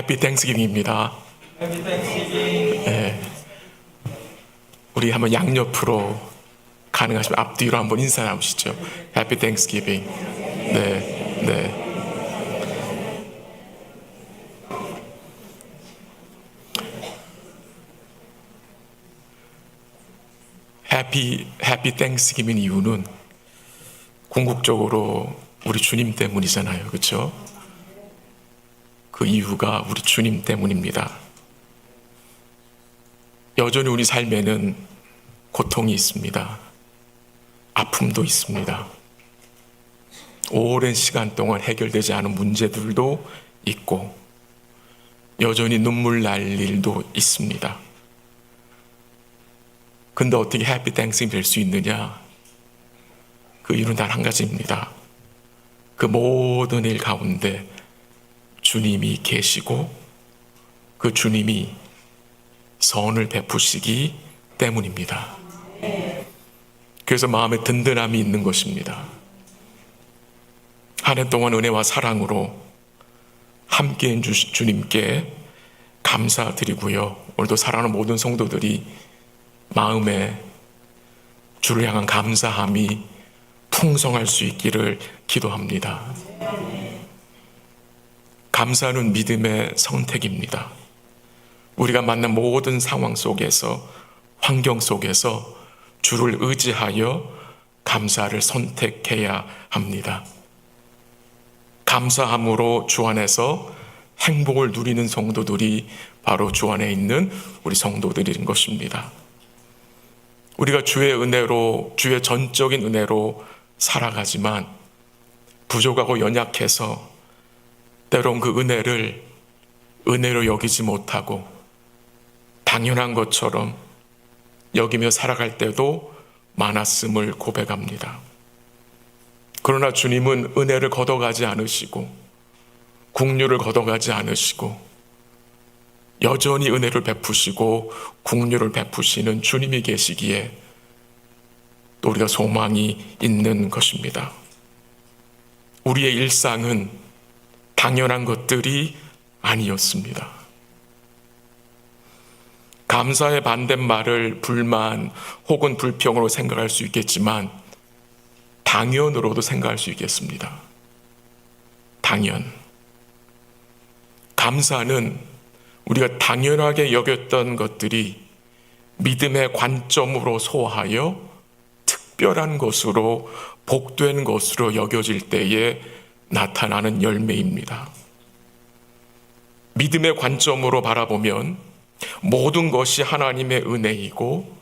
해피 땡스기빙입니다. 해피 땡스기빙. 네. 우리 한번 양옆으로 가능하시면 앞뒤로 한번 인사 나누시죠. 해피 땡스기빙. 네, 네. 해피 땡스기빙 이유는 궁극적으로 우리 주님 때문이잖아요. 그렇죠? 그 이유가 우리 주님 때문입니다. 여전히 우리 삶에는 고통이 있습니다. 아픔도 있습니다. 오랜 시간 동안 해결되지 않은 문제들도 있고 여전히 눈물 날 일도 있습니다. 근데 어떻게 해피 땡스기빙 될 수 있느냐? 그 이유는 단 한 가지입니다. 그 모든 일 가운데 주님이 계시고 그 주님이 선을 베푸시기 때문입니다. 그래서 마음에 든든함이 있는 것입니다. 한 해 동안 은혜와 사랑으로 함께해 주신 주님께 감사드리고요. 오늘도 사랑하는 모든 성도들이 마음에 주를 향한 감사함이 풍성할 수 있기를 기도합니다. 감사는 믿음의 선택입니다. 우리가 만난 모든 상황 속에서, 환경 속에서 주를 의지하여 감사를 선택해야 합니다. 감사함으로 주 안에서 행복을 누리는 성도들이 바로 주 안에 있는 우리 성도들인 것입니다. 우리가 주의 은혜로, 주의 전적인 은혜로 살아가지만 부족하고 연약해서 때론 그 은혜를 은혜로 여기지 못하고 당연한 것처럼 여기며 살아갈 때도 많았음을 고백합니다. 그러나 주님은 은혜를 걷어가지 않으시고 긍휼을 걷어가지 않으시고 여전히 은혜를 베푸시고 긍휼을 베푸시는 주님이 계시기에 또 우리가 소망이 있는 것입니다. 우리의 일상은 당연한 것들이 아니었습니다. 감사의 반대말을 불만 혹은 불평으로 생각할 수 있겠지만 당연으로도 생각할 수 있겠습니다. 당연. 감사는 우리가 당연하게 여겼던 것들이 믿음의 관점으로 소화하여 특별한 것으로 복된 것으로 여겨질 때에 나타나는 열매입니다. 믿음의 관점으로 바라보면 모든 것이 하나님의 은혜이고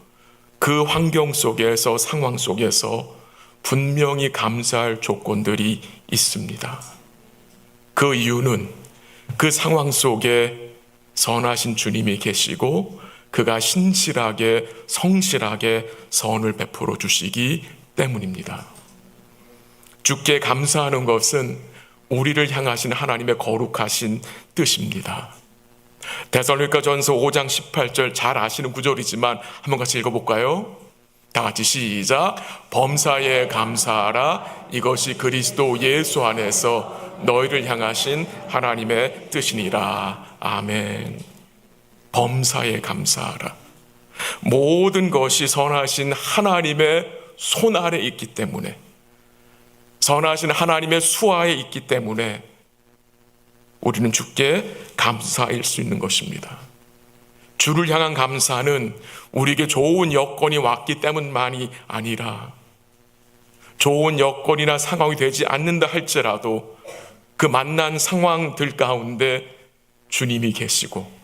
그 환경 속에서, 상황 속에서 분명히 감사할 조건들이 있습니다. 그 이유는 그 상황 속에 선하신 주님이 계시고 그가 신실하게, 성실하게 선을 베풀어 주시기 때문입니다. 주께 감사하는 것은 우리를 향하신 하나님의 거룩하신 뜻입니다. 데살로니가전서 5장 18절 잘 아시는 구절이지만 한번 같이 읽어볼까요? 다 같이 시작. 범사에 감사하라. 이것이 그리스도 예수 안에서 너희를 향하신 하나님의 뜻이니라. 아멘. 범사에 감사하라. 모든 것이 선하신 하나님의 손 아래 있기 때문에, 선하신 하나님의 수하에 있기 때문에 우리는 주께 감사할 수 있는 것입니다. 주를 향한 감사는 우리에게 좋은 여건이 왔기 때문만이 아니라 좋은 여건이나 상황이 되지 않는다 할지라도 그 만난 상황들 가운데 주님이 계시고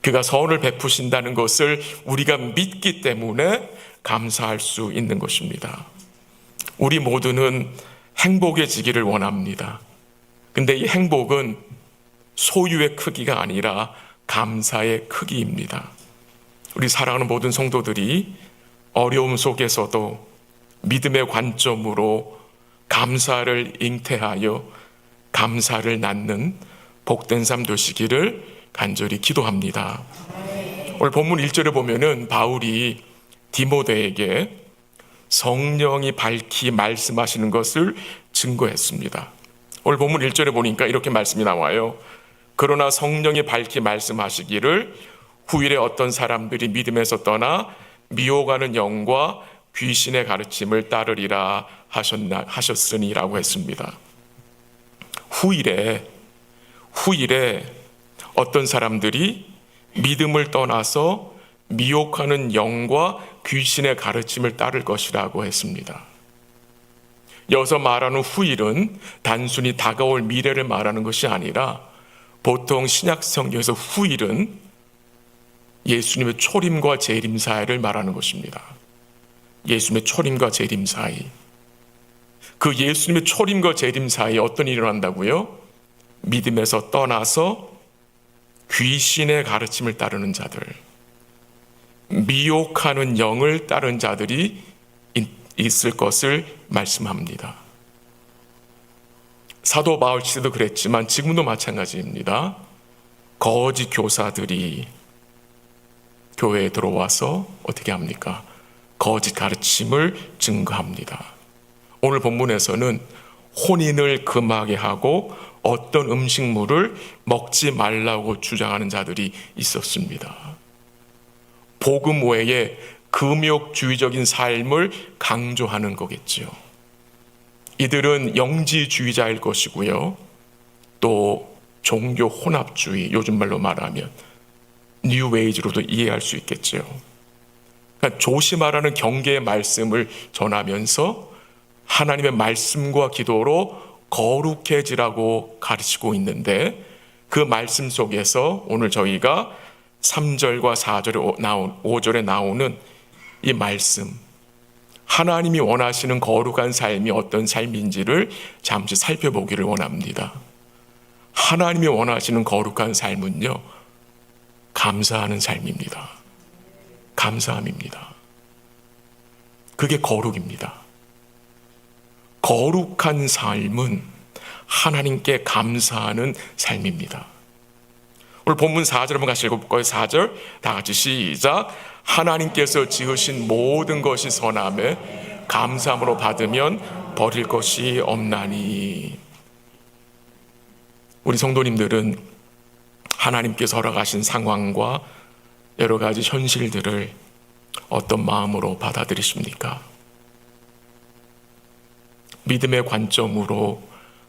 그가 선을 베푸신다는 것을 우리가 믿기 때문에 감사할 수 있는 것입니다. 우리 모두는 행복해지기를 원합니다. 근데 이 행복은 소유의 크기가 아니라 감사의 크기입니다. 우리 사랑하는 모든 성도들이 어려움 속에서도 믿음의 관점으로 감사를 잉태하여 감사를 낳는 복된 삶 되시기를 간절히 기도합니다. 오늘 본문 1절에 보면은 바울이 디모데에게 성령이 밝히 말씀하시는 것을 증거했습니다. 오늘 본문 1절에 보니까 이렇게 말씀이 나와요. 그러나 성령이 밝히 말씀하시기를 후일에 어떤 사람들이 믿음에서 떠나 미혹하는 영과 귀신의 가르침을 따르리라 하셨으니라고 했습니다. 후일에 어떤 사람들이 믿음을 떠나서 미혹하는 영과 귀신의 가르침을 따를 것이라고 했습니다. 여기서 말하는 후일은 단순히 다가올 미래를 말하는 것이 아니라 보통 신약 성경에서 후일은 예수님의 초림과 재림 사이를 말하는 것입니다. 예수님의 초림과 재림 사이. 그 예수님의 초림과 재림 사이에 어떤 일이 일어난다고요? 믿음에서 떠나서 귀신의 가르침을 따르는 자들, 미혹하는 영을 따르는 자들이 있을 것을 말씀합니다. 사도 바울 시대도 그랬지만 지금도 마찬가지입니다. 거짓 교사들이 교회에 들어와서 어떻게 합니까? 거짓 가르침을 증거합니다. 오늘 본문에서는 혼인을 금하게 하고 어떤 음식물을 먹지 말라고 주장하는 자들이 있었습니다. 복음 외에 금욕주의적인 삶을 강조하는 거겠죠. 이들은 영지주의자일 것이고요. 또 종교 혼합주의, 요즘 말로 말하면 뉴웨이지로도 이해할 수 있겠죠. 그러니까 조심하라는 경계의 말씀을 전하면서 하나님의 말씀과 기도로 거룩해지라고 가르치고 있는데, 그 말씀 속에서 오늘 저희가 3절과 4절에 5절에 나오는 이 말씀, 하나님이 원하시는 거룩한 삶이 어떤 삶인지를 잠시 살펴보기를 원합니다. 하나님이 원하시는 거룩한 삶은요, 감사하는 삶입니다. 감사함입니다. 그게 거룩입니다. 거룩한 삶은 하나님께 감사하는 삶입니다. 오늘 본문 4절 한번 같이 읽어볼까요? 4절 다 같이 시작. 하나님께서 지으신 모든 것이 선함에 감사함으로 받으면 버릴 것이 없나니. 우리 성도님들은 하나님께서 허락하신 상황과 여러 가지 현실들을 어떤 마음으로 받아들이십니까? 믿음의 관점으로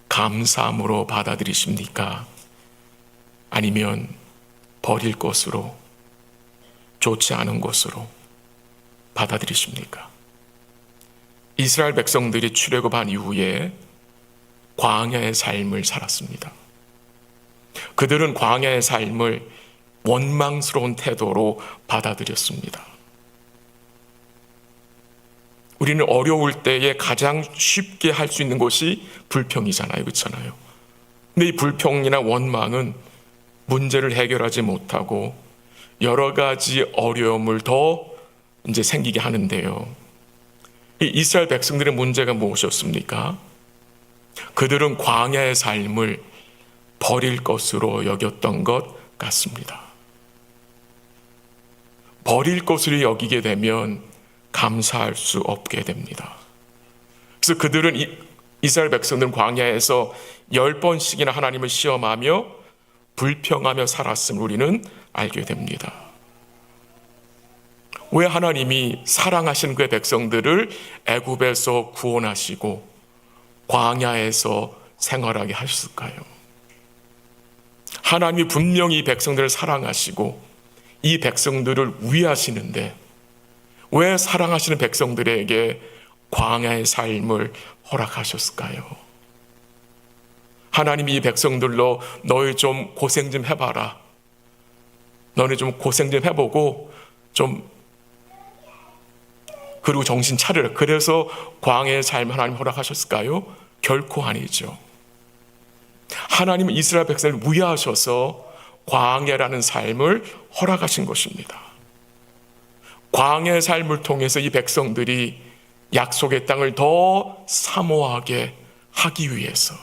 감사함으로 받아들이십니까? 아니면 버릴 것으로, 좋지 않은 것으로 받아들이십니까? 이스라엘 백성들이 출애굽한 이후에 광야의 삶을 살았습니다. 그들은 광야의 삶을 원망스러운 태도로 받아들였습니다. 우리는 어려울 때에 가장 쉽게 할 수 있는 것이 불평이잖아요. 그렇잖아요. 근데 이 불평이나 원망은 문제를 해결하지 못하고 여러 가지 어려움을 더 이제 생기게 하는데요. 이 이스라엘 백성들의 문제가 무엇이었습니까? 그들은 광야의 삶을 버릴 것으로 여겼던 것 같습니다. 버릴 것으로 여기게 되면 감사할 수 없게 됩니다. 그래서 그들은 이스라엘 백성들은 광야에서 10번씩이나 하나님을 시험하며 불평하며 살았음을 우리는 알게 됩니다. 왜 하나님이 사랑하시는 그의 백성들을 애굽에서 구원하시고 광야에서 생활하게 하셨을까요? 하나님이 분명히 이 백성들을 사랑하시고 이 백성들을 위하시는데 왜 사랑하시는 백성들에게 광야의 삶을 허락하셨을까요? 하나님이 이 백성들로 너희 좀 고생 좀 해봐라. 너네 좀 고생 좀 해보고 좀 그리고 정신 차려라. 그래서 광야의 삶 하나님 허락하셨을까요? 결코 아니죠. 하나님은 이스라엘 백성을 위하셔서 광야라는 삶을 허락하신 것입니다. 광야의 삶을 통해서 이 백성들이 약속의 땅을 더 사모하게 하기 위해서,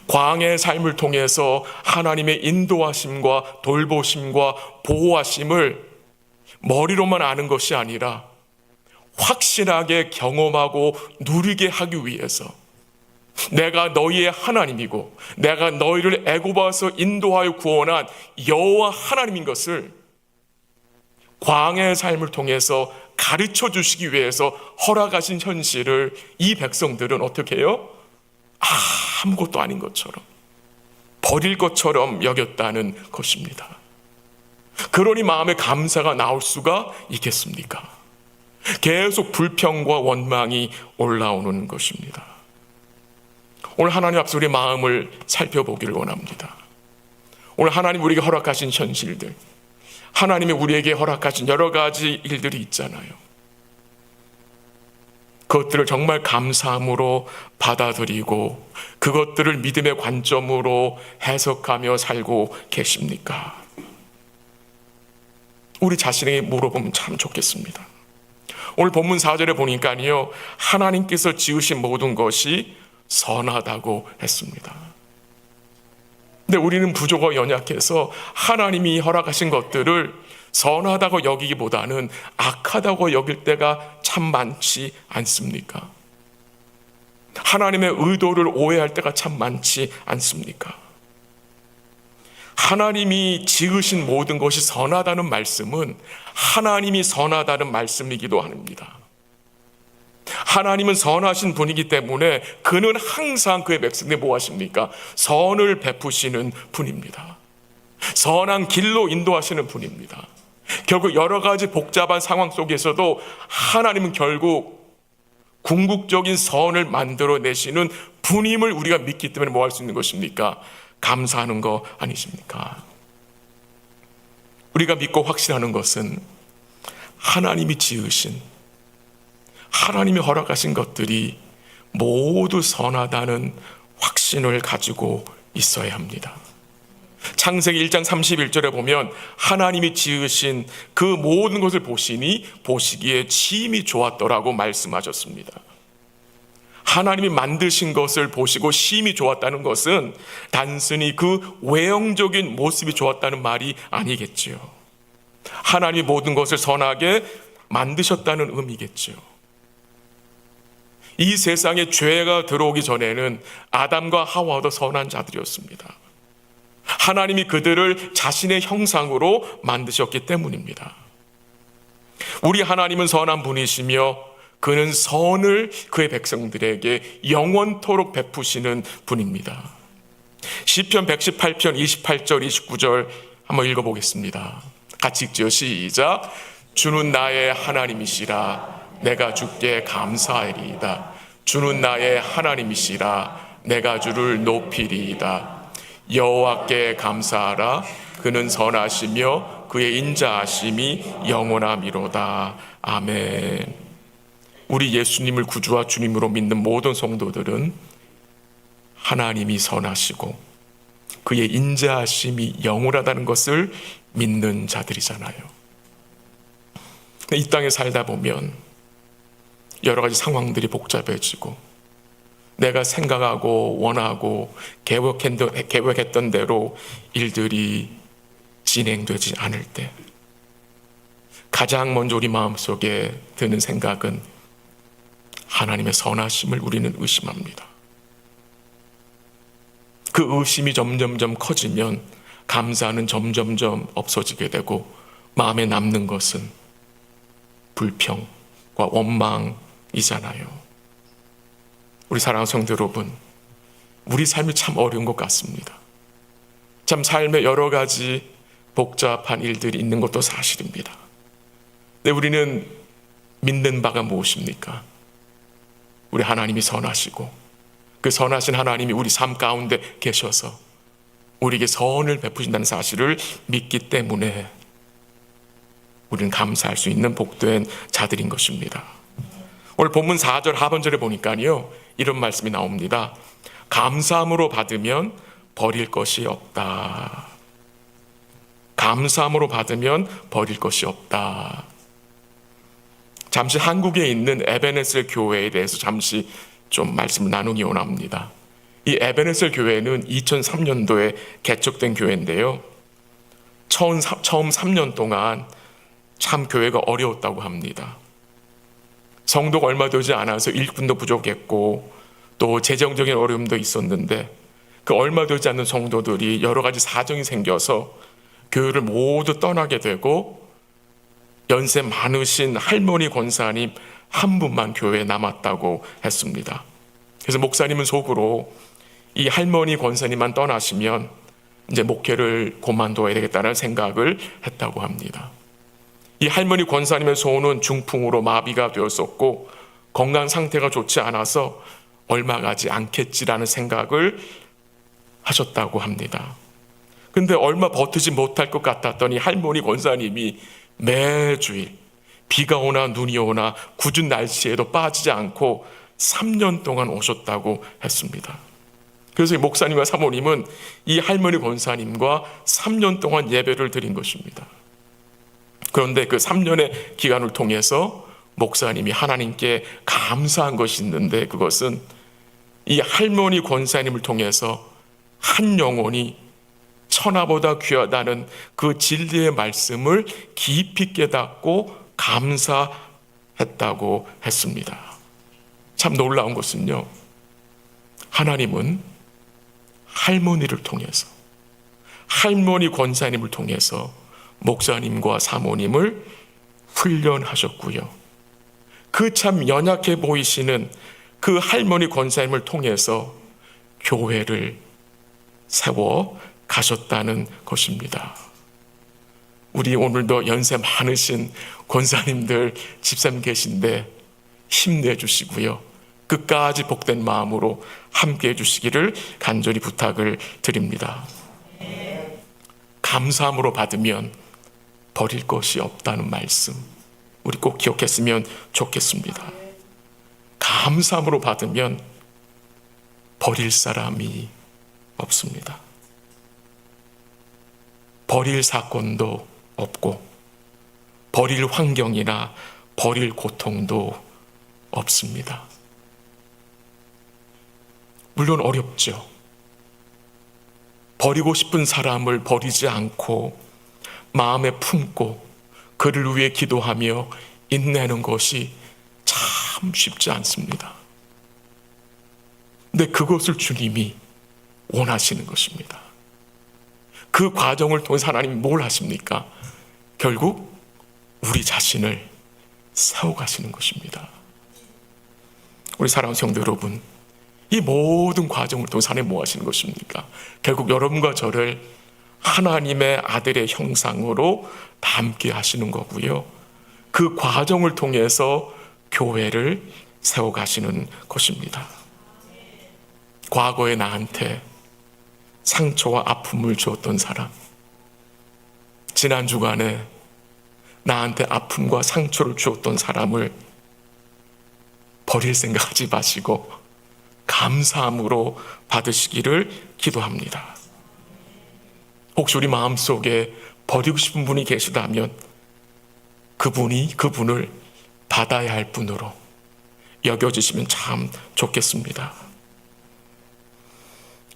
광야의 삶을 통해서 하나님의 인도하심과 돌보심과 보호하심을 머리로만 아는 것이 아니라 확실하게 경험하고 누리게 하기 위해서 내가 너희의 하나님이고 내가 너희를 애굽에서 인도하여 구원한 여호와 하나님인 것을 광야의 삶을 통해서 가르쳐 주시기 위해서 허락하신 현실을 이 백성들은 어떻게 해요? 아무것도 아닌 것처럼, 버릴 것처럼 여겼다는 것입니다. 그러니 마음에 감사가 나올 수가 있겠습니까? 계속 불평과 원망이 올라오는 것입니다. 오늘 하나님 앞에서 우리 마음을 살펴보기를 원합니다. 오늘 하나님 우리에게 허락하신 현실들, 하나님이 우리에게 허락하신 여러 가지 일들이 있잖아요. 그것들을 정말 감사함으로 받아들이고 그것들을 믿음의 관점으로 해석하며 살고 계십니까? 우리 자신에게 물어보면 참 좋겠습니다. 오늘 본문 4절에 보니까요, 하나님께서 지으신 모든 것이 선하다고 했습니다. 근데 우리는 부족하고 연약해서 하나님이 허락하신 것들을 선하다고 여기기보다는 악하다고 여길 때가 참 많지 않습니까? 하나님의 의도를 오해할 때가 참 많지 않습니까? 하나님이 지으신 모든 것이 선하다는 말씀은 하나님이 선하다는 말씀이기도 합니다. 하나님은 선하신 분이기 때문에 그는 항상 그의 백성에게 뭐 하십니까? 선을 베푸시는 분입니다. 선한 길로 인도하시는 분입니다. 결국 여러 가지 복잡한 상황 속에서도 하나님은 결국 궁극적인 선을 만들어내시는 분임을 우리가 믿기 때문에 뭐 할 수 있는 것입니까? 감사하는 거 아니십니까? 우리가 믿고 확신하는 것은 하나님이 지으신, 하나님이 허락하신 것들이 모두 선하다는 확신을 가지고 있어야 합니다. 창세기 1장 31절에 보면 하나님이 지으신 그 모든 것을 보시니 보시기에 심히 좋았더라고 말씀하셨습니다. 하나님이 만드신 것을 보시고 심히 좋았다는 것은 단순히 그 외형적인 모습이 좋았다는 말이 아니겠지요. 하나님이 모든 것을 선하게 만드셨다는 의미겠지요. 이 세상에 죄가 들어오기 전에는 아담과 하와도 선한 자들이었습니다. 하나님이 그들을 자신의 형상으로 만드셨기 때문입니다. 우리 하나님은 선한 분이시며 그는 선을 그의 백성들에게 영원토록 베푸시는 분입니다. 시편 118편 28절 29절 한번 읽어보겠습니다. 같이 읽죠. 시작. 주는 나의 하나님이시라 내가 주께 감사하리이다. 주는 나의 하나님이시라 내가 주를 높이리이다. 여호와께 감사하라. 그는 선하시며 그의 인자하심이 영원하미로다. 아멘. 우리 예수님을 구주와 주님으로 믿는 모든 성도들은 하나님이 선하시고 그의 인자하심이 영원하다는 것을 믿는 자들이잖아요. 이 땅에 살다 보면 여러 가지 상황들이 복잡해지고 내가 생각하고 원하고 계획했던 대로 일들이 진행되지 않을 때 가장 먼저 우리 마음속에 드는 생각은 하나님의 선하심을 우리는 의심합니다. 그 의심이 점점점 커지면 감사는 점점점 없어지게 되고 마음에 남는 것은 불평과 원망이잖아요. 우리 사랑하는 성도 여러분, 우리 삶이 참 어려운 것 같습니다. 참 삶에 여러 가지 복잡한 일들이 있는 것도 사실입니다. 근데 우리는 믿는 바가 무엇입니까? 우리 하나님이 선하시고 그 선하신 하나님이 우리 삶 가운데 계셔서 우리에게 선을 베푸신다는 사실을 믿기 때문에 우리는 감사할 수 있는 복된 자들인 것입니다. 오늘 본문 4절 하반절에 보니까요 이런 말씀이 나옵니다. 감사함으로 받으면 버릴 것이 없다. 감사함으로 받으면 버릴 것이 없다. 잠시 한국에 있는 에베네셀 교회에 대해서 잠시 좀 말씀을 나누기 원합니다. 이 에베네셀 교회는 2003년도에 개척된 교회인데요. 처음 3년 동안 참 교회가 어려웠다고 합니다. 성도가 얼마 되지 않아서 일꾼도 부족했고 또 재정적인 어려움도 있었는데 그 얼마 되지 않는 성도들이 여러 가지 사정이 생겨서 교회를 모두 떠나게 되고 연세 많으신 할머니 권사님 한 분만 교회에 남았다고 했습니다. 그래서 목사님은 속으로 이 할머니 권사님만 떠나시면 이제 목회를 그만둬야 되겠다는 생각을 했다고 합니다. 이 할머니 권사님의 소원은 중풍으로 마비가 되었었고 건강 상태가 좋지 않아서 얼마 가지 않겠지라는 생각을 하셨다고 합니다. 근데 얼마 버티지 못할 것 같았더니 할머니 권사님이 매주일 비가 오나 눈이 오나 궂은 날씨에도 빠지지 않고 3년 동안 오셨다고 했습니다. 그래서 이 목사님과 사모님은 이 할머니 권사님과 3년 동안 예배를 드린 것입니다. 그런데 그 3년의 기간을 통해서 목사님이 하나님께 감사한 것이 있는데 그것은 이 할머니 권사님을 통해서 한 영혼이 천하보다 귀하다는 그 진리의 말씀을 깊이 깨닫고 감사했다고 했습니다. 참 놀라운 것은요, 하나님은 할머니를 통해서, 할머니 권사님을 통해서 목사님과 사모님을 훈련하셨고요, 그 참 연약해 보이시는 그 할머니 권사님을 통해서 교회를 세워 가셨다는 것입니다. 우리 오늘도 연세 많으신 권사님들, 집사님 계신데 힘내주시고요, 끝까지 복된 마음으로 함께해 주시기를 간절히 부탁을 드립니다. 감사함으로 받으면 버릴 것이 없다는 말씀 우리 꼭 기억했으면 좋겠습니다. 감사함으로 받으면 버릴 사람이 없습니다. 버릴 사건도 없고 버릴 환경이나 버릴 고통도 없습니다. 물론 어렵죠. 버리고 싶은 사람을 버리지 않고 마음에 품고 그를 위해 기도하며 인내하는 것이 참 쉽지 않습니다. 근데 그것을 주님이 원하시는 것입니다. 그 과정을 통해서 하나님이 뭘 하십니까? 결국 우리 자신을 세워가시는 것입니다. 우리 사랑하는 성도 여러분, 이 모든 과정을 통해서 하나님 뭐 하시는 것입니까? 결국 여러분과 저를 하나님의 아들의 형상으로 닮게 하시는 거고요, 그 과정을 통해서 교회를 세워가시는 것입니다. 과거에 나한테 상처와 아픔을 주었던 사람, 지난 주간에 나한테 아픔과 상처를 주었던 사람을 버릴 생각하지 마시고 감사함으로 받으시기를 기도합니다. 혹시 우리 마음속에 버리고 싶은 분이 계시다면 그분을 받아야 할 분으로 여겨주시면 참 좋겠습니다.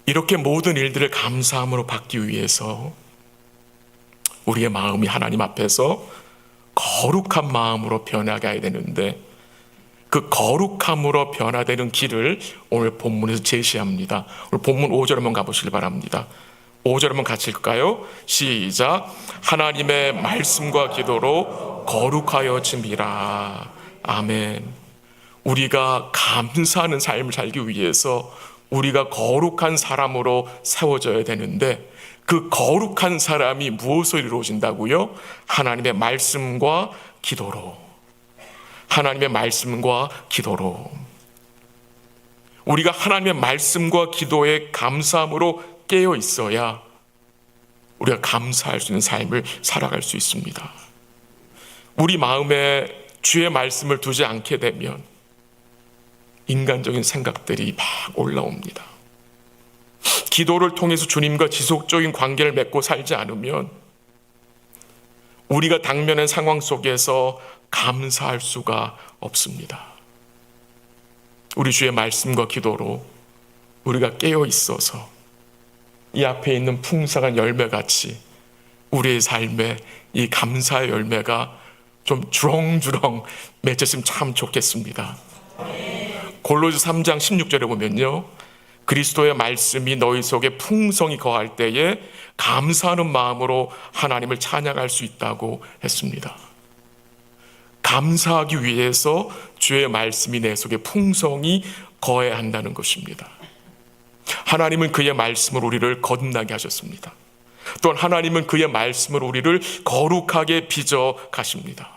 이렇게 모든 일들을 감사함으로 받기 위해서 우리의 마음이 하나님 앞에서 거룩한 마음으로 변화가야 되는데, 그 거룩함으로 변화되는 길을 오늘 본문에서 제시합니다. 오늘 본문 5절 한번 가보시길 바랍니다. 5절 한번 같이 읽을까요? 시작. 하나님의 말씀과 기도로 거룩하여짐이라. 아멘. 우리가 감사하는 삶을 살기 위해서 우리가 거룩한 사람으로 세워져야 되는데, 그 거룩한 사람이 무엇을 이루어진다고요? 하나님의 말씀과 기도로. 하나님의 말씀과 기도로. 우리가 하나님의 말씀과 기도에 감사함으로 깨어 있어야 우리가 감사할 수 있는 삶을 살아갈 수 있습니다. 우리 마음에 주의 말씀을 두지 않게 되면 인간적인 생각들이 막 올라옵니다. 기도를 통해서 주님과 지속적인 관계를 맺고 살지 않으면 우리가 당면한 상황 속에서 감사할 수가 없습니다. 우리 주의 말씀과 기도로 우리가 깨어 있어서 이 앞에 있는 풍성한 열매같이 우리의 삶에 이 감사의 열매가 좀 주렁주렁 맺혔으면 참 좋겠습니다. 골로새 3장 16절에 보면요, 그리스도의 말씀이 너희 속에 풍성히 거할 때에 감사하는 마음으로 하나님을 찬양할 수 있다고 했습니다. 감사하기 위해서 주의 말씀이 내 속에 풍성히 거해야 한다는 것입니다. 하나님은 그의 말씀으로 우리를 거듭나게 하셨습니다. 또한 하나님은 그의 말씀으로 우리를 거룩하게 빚어 가십니다.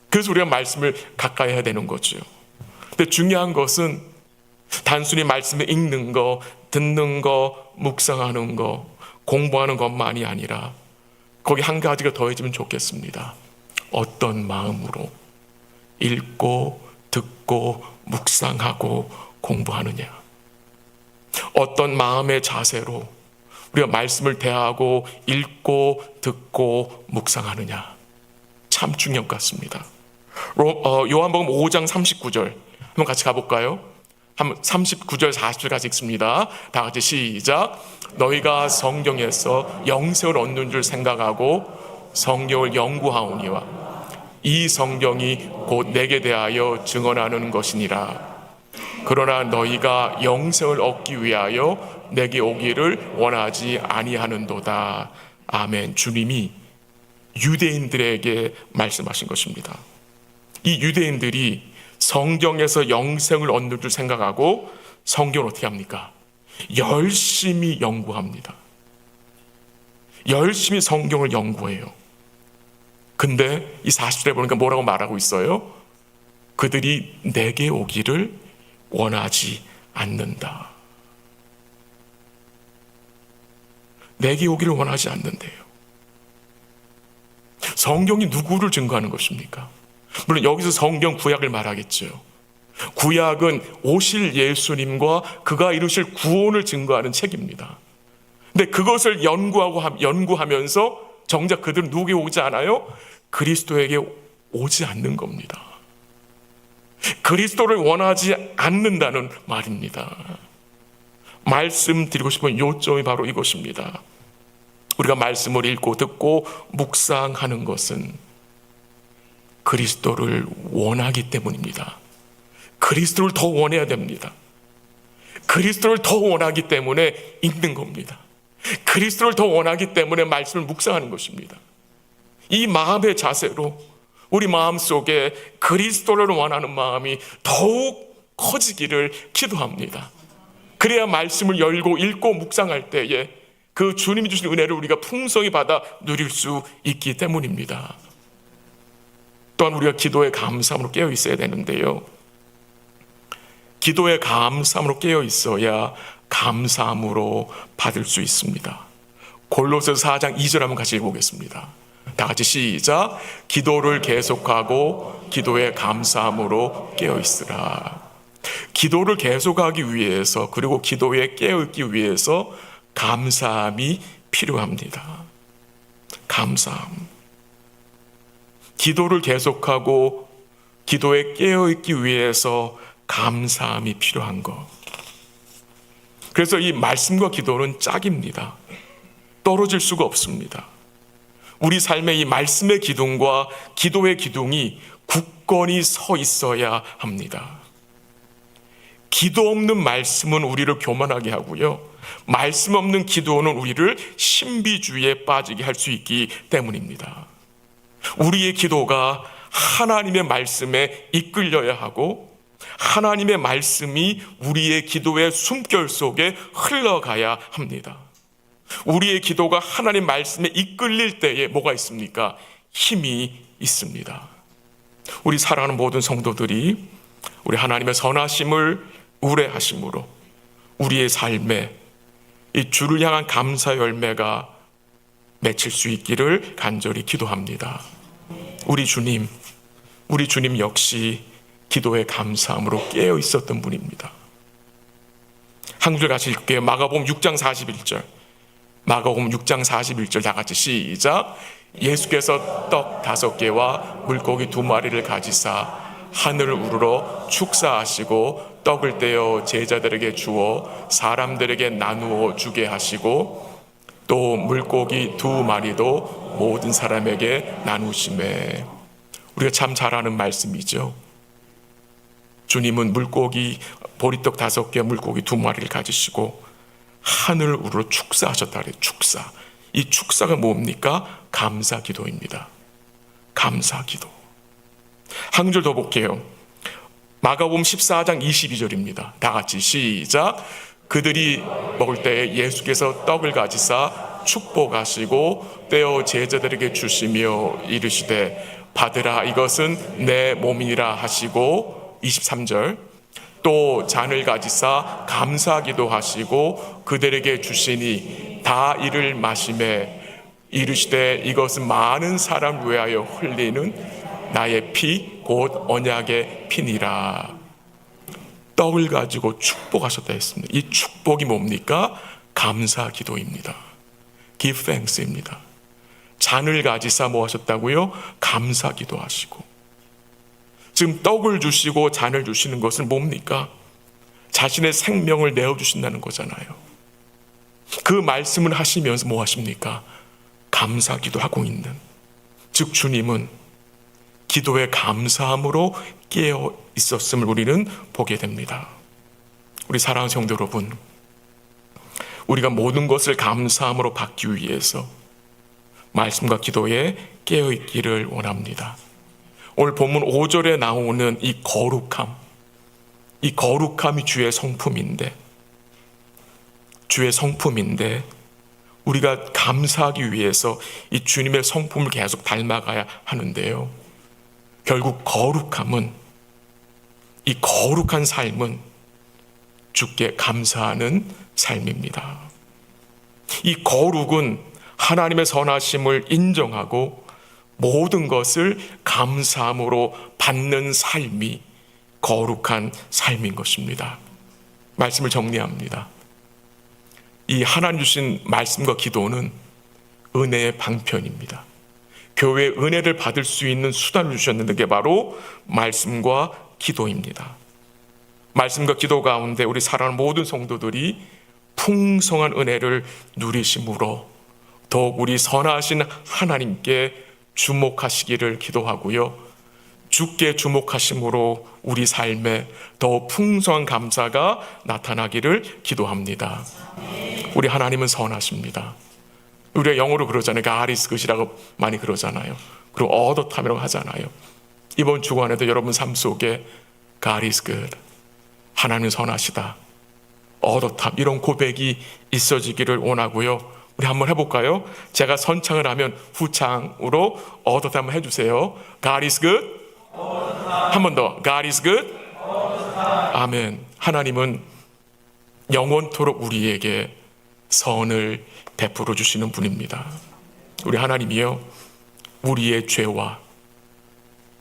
그래서 우리가 말씀을 가까이 해야 되는 거죠. 근데 중요한 것은 단순히 말씀을 읽는 거, 듣는 거, 묵상하는 거, 공부하는 것만이 아니라 거기 한 가지가 더해지면 좋겠습니다. 어떤 마음으로 읽고 듣고 묵상하고 공부하느냐, 어떤 마음의 자세로 우리가 말씀을 대하고 읽고 듣고 묵상하느냐, 참 중요한 것 같습니다. 요한복음 5장 39절 한번 같이 가볼까요? 39절 40절 같이 읽습니다. 다 같이 시작. 너희가 성경에서 영생을 얻는 줄 생각하고 성경을 연구하오니와 이 성경이 곧 내게 대하여 증언하는 것이니라. 그러나 너희가 영생을 얻기 위하여 내게 오기를 원하지 아니하는도다. 아멘. 주님이 유대인들에게 말씀하신 것입니다. 이 유대인들이 성경에서 영생을 얻는 줄 생각하고 성경을 어떻게 합니까? 열심히 연구합니다. 열심히 성경을 연구해요. 근데 이 40절에 보니까 뭐라고 말하고 있어요? 그들이 내게 오기를 원하지 않는다. 내게 오기를 원하지 않는데요. 성경이 누구를 증거하는 것입니까? 물론 여기서 성경 구약을 말하겠죠. 구약은 오실 예수님과 그가 이루실 구원을 증거하는 책입니다. 근데 그것을 연구하면서 정작 그들은 누구에게 오지 않아요? 그리스도에게 오지 않는 겁니다. 그리스도를 원하지 않는다는 말입니다. 말씀드리고 싶은 요점이 바로 이것입니다. 우리가 말씀을 읽고 듣고 묵상하는 것은 그리스도를 원하기 때문입니다. 그리스도를 더 원해야 됩니다. 그리스도를 더 원하기 때문에 읽는 겁니다. 그리스도를 더 원하기 때문에 말씀을 묵상하는 것입니다. 이 마음의 자세로 우리 마음속에 그리스도를 원하는 마음이 더욱 커지기를 기도합니다. 그래야 말씀을 열고 읽고 묵상할 때에 그 주님이 주신 은혜를 우리가 풍성히 받아 누릴 수 있기 때문입니다. 또한 우리가 기도의 감사함으로 깨어 있어야 되는데요, 기도의 감사함으로 깨어 있어야 감사함으로 받을 수 있습니다. 골로새서 4장 2절 한번 같이 읽어보겠습니다. 다 같이 시작. 기도를 계속하고 기도의 감사함으로 깨어 있으라. 기도를 계속하기 위해서, 그리고 기도에 깨어 있기 위해서 감사함이 필요합니다. 감사함. 기도를 계속하고 기도에 깨어 있기 위해서 감사함이 필요한 것. 그래서 이 말씀과 기도는 짝입니다. 떨어질 수가 없습니다. 우리 삶의 이 말씀의 기둥과 기도의 기둥이 굳건히 서 있어야 합니다. 기도 없는 말씀은 우리를 교만하게 하고요, 말씀 없는 기도는 우리를 신비주의에 빠지게 할 수 있기 때문입니다. 우리의 기도가 하나님의 말씀에 이끌려야 하고 하나님의 말씀이 우리의 기도의 숨결 속에 흘러가야 합니다. 우리의 기도가 하나님 말씀에 이끌릴 때에 뭐가 있습니까? 힘이 있습니다. 우리 사랑하는 모든 성도들이 우리 하나님의 선하심을 우레하심으로 우리의 삶에 이 주를 향한 감사 열매가 맺힐 수 있기를 간절히 기도합니다. 우리 주님 역시 기도의 감사함으로 깨어 있었던 분입니다. 한 구절 같이 읽게요. 마가복음 6장 41절. 마가복음 6장 41절 다 같이 시작. 예수께서 떡 5개와 물고기 2마리를 가지사 하늘을 우러러 축사하시고 떡을 떼어 제자들에게 주어 사람들에게 나누어 주게 하시고 또 물고기 2마리도 모든 사람에게 나누심에. 우리가 참 잘 아는 말씀이죠. 주님은 물고기 보리떡 5개, 물고기 2마리를 가지시고 하늘을 우러러 축사하셨다 그래요. 축사. 이 축사가 뭡니까? 감사기도입니다. 감사기도. 한 줄 더 볼게요. 마가복음 14장 22절입니다. 다 같이 시작. 그들이 먹을 때에 예수께서 떡을 가지사 축복하시고 떼어 제자들에게 주시며 이르시되 받으라 이것은 내 몸이니라 하시고 23절 또 잔을 가지사 감사기도 하시고 그들에게 주시니 다 이를 마시매 이르시되 이것은 많은 사람 위하여 흘리는 나의 피 곧 언약의 피니라. 떡을 가지고 축복하셨다 했습니다. 이 축복이 뭡니까? 감사기도입니다. Give thanks입니다. 잔을 가지사 뭐 하셨다고요? 감사기도 하시고. 지금 떡을 주시고 잔을 주시는 것은 뭡니까? 자신의 생명을 내어주신다는 거잖아요. 그 말씀을 하시면서 뭐 하십니까? 감사기도 하고 있는. 즉 주님은 기도에 감사함으로 깨어 있었음을 우리는 보게 됩니다. 우리 사랑하는 성도 여러분, 우리가 모든 것을 감사함으로 받기 위해서 말씀과 기도에 깨어 있기를 원합니다. 오늘 본문 5절에 나오는 이 거룩함이 주의 성품인데 우리가 감사하기 위해서 이 주님의 성품을 계속 닮아가야 하는데요. 결국 이 거룩한 삶은 주께 감사하는 삶입니다. 이 거룩은 하나님의 선하심을 인정하고 모든 것을 감사함으로 받는 삶이 거룩한 삶인 것입니다. 말씀을 정리합니다. 이 하나님 주신 말씀과 기도는 은혜의 방편입니다. 교회에 은혜를 받을 수 있는 수단을 주셨는데 그게 바로 말씀과 기도입니다. 말씀과 기도 가운데 우리 사랑하는 모든 성도들이 풍성한 은혜를 누리심으로 더욱 우리 선하신 하나님께 주목하시기를 기도하고요. 주께 주목하심으로 우리 삶에 더 풍성한 감사가 나타나기를 기도합니다. 우리 하나님은 선하십니다. 우리가 영어로 그러잖아요. God is good이라고 많이 그러잖아요. 그리고 all the time이라고 하잖아요. 이번 주간에도 여러분 삶 속에 God is good, 하나님은 선하시다, all the time 이런 고백이 있어지기를 원하고요. 우리 한번 해볼까요? 제가 선창을 하면 후창으로 all the time 해주세요. God is good. 한 번 더. God is good. 아멘. 하나님은 영원토록 우리에게 선을 베풀어 주시는 분입니다. 우리 하나님이요, 우리의 죄와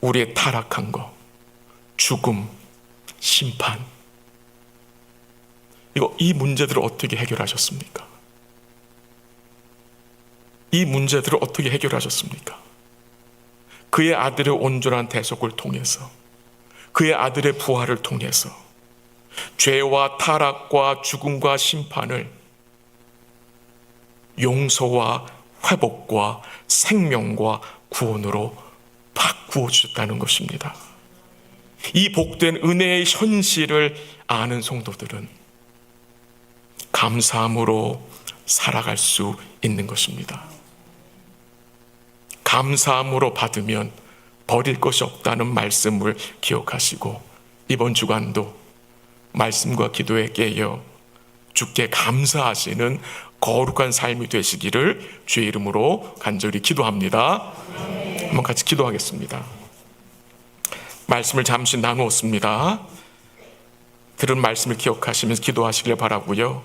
우리의 타락한 거, 죽음, 심판, 이 문제들을 어떻게 해결하셨습니까? 이 문제들을 어떻게 해결하셨습니까? 그의 아들의 온전한 대속을 통해서, 그의 아들의 부활을 통해서 죄와 타락과 죽음과 심판을 용서와 회복과 생명과 구원으로 바꾸어 주셨다는 것입니다. 이 복된 은혜의 현실을 아는 성도들은 감사함으로 살아갈 수 있는 것입니다. 감사함으로 받으면 버릴 것이 없다는 말씀을 기억하시고 이번 주간도 말씀과 기도에 깨어 주께 감사하시는 거룩한 삶이 되시기를 주의 이름으로 간절히 기도합니다. 한번 같이 기도하겠습니다. 말씀을 잠시 나누었습니다. 들은 말씀을 기억하시면서 기도하시길 바라고요.